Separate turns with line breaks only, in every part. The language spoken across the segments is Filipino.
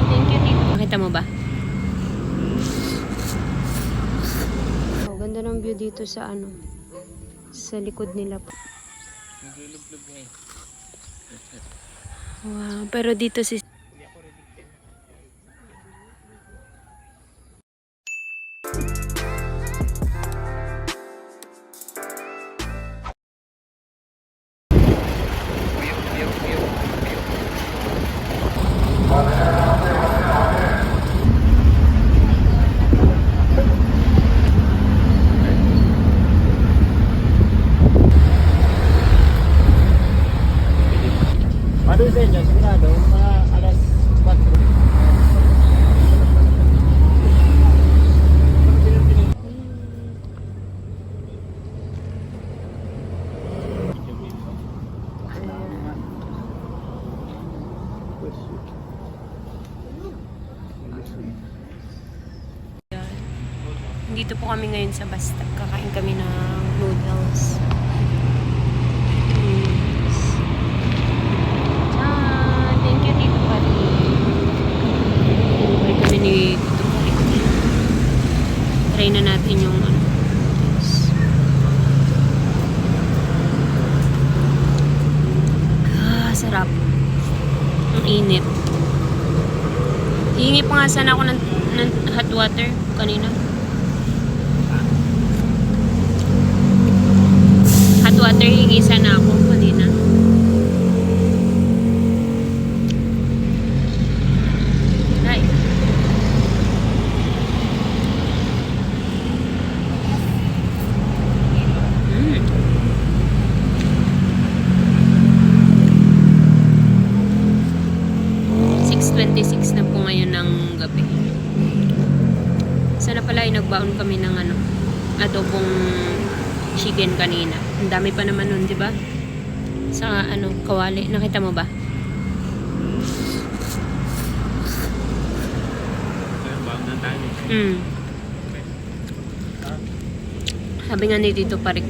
Thank you, Tito. Nakita mo ba? Oh, ganda ng view dito sa ano, sa likod nila po. Wow, pero dito si
Ano sa inyo? Sigurado, mga alas 4.
dito po kami ngayon sa Basta. Kakain kami ng noodles. Thank you, Tito Pari. Balik kami ni Tito Pari. Try na natin yung ano. Sarap. Ang init. Hihingi pa nga sana ako ng hot water kanina. Hot water hihingi sana ako kanina. Right. Mm. 6:26 na po ngayon ng gabi. Sana pala ay nagbaon kami ng ano, adobong chicken kanina. Ang dami pa naman nun, di ba? Sa ano, kawali. Nakita mo ba? Mm. Sabi nga ni Tito Parik.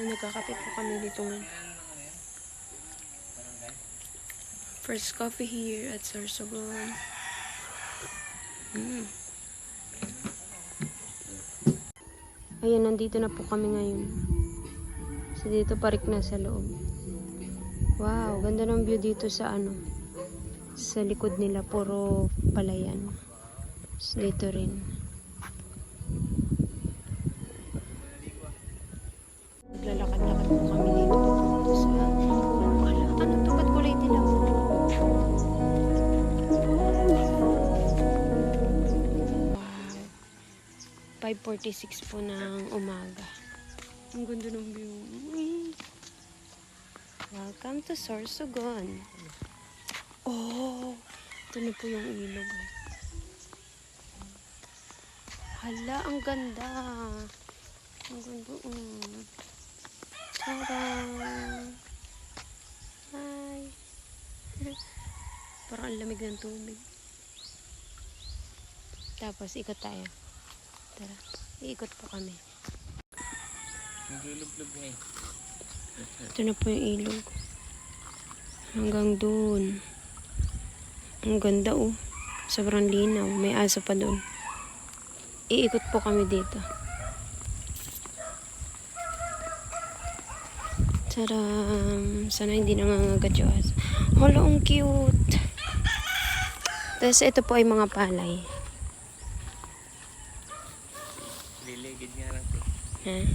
Nagkakape po kami dito ngayon. First coffee here at Sorsogon. Ayan, nandito na po kami ngayon. So, dito parik na sa loob. Wow, ganda ng view dito sa ano. Sa likod nila, puro palayan. So, dito rin. Naglalakad-lakad po kami dito. Dito sa... Wala, anong tukat kulay dilaw? 5:46 po ng umaga. Ang ganda ng view. Welcome to Sorsogon. Oh, ito na po yung ilog. Hala, ang ganda. Ang ganda. Tarang. Hi. Parang ang lamig ng tubig. Tapos, ikot tayo. Tara, iikot po kami. Ito na po yung ilog. Hanggang doon. Ang ganda oh. Sobrang linaw. May aso pa doon. Iikot po kami dito. Taram! Sana hindi nangangagat yung aso. Hala, ang cute! Tapos ito po ay mga palay.
Liligid nga lang.
Ha?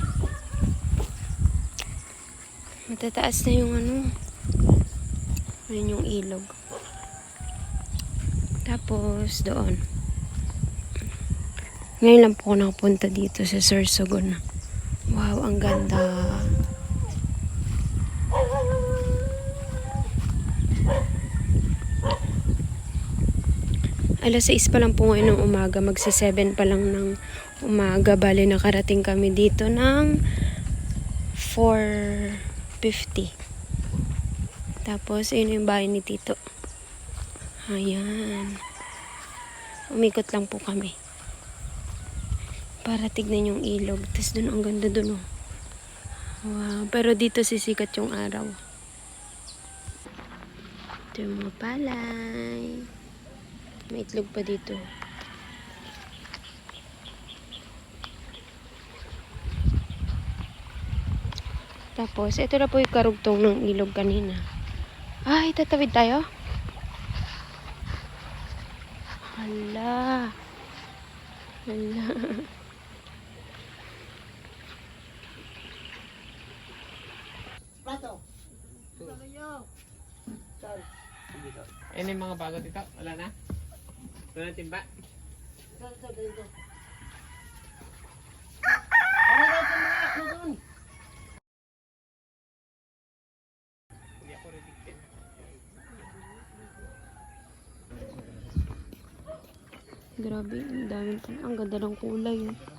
Matataas na yung ano. Ayun yung ilog. Tapos doon. Ngayon lang po ako nakapunta dito sa Sorsogon. Wow, ang ganda. Alas 6 pa lang po ngayon ng umaga. Magsi 7 pa lang ng umaga. Bali nakarating kami dito ng 4:50. Tapos, ayun yung bahay ni Tito. Ayan. Umikot lang po kami. Para tignan yung ilog. Tapos dun, ang ganda dun, oh. Wow. Pero dito sisikat yung araw. Ito yung mga palay. May itlog pa dito. Tapos, ito na po yung karugtong ng ilog kanina. Ay, tatawid tayo? Hala. Hala.
Plato.
Ayun yung mga bago dito. Wala na? Wala na timba?
Dito. Ano daw sa mga ako doon?
Hindi ako redicted.
Grabe, ang dami pa. Ang ganda ng kulay. Oh.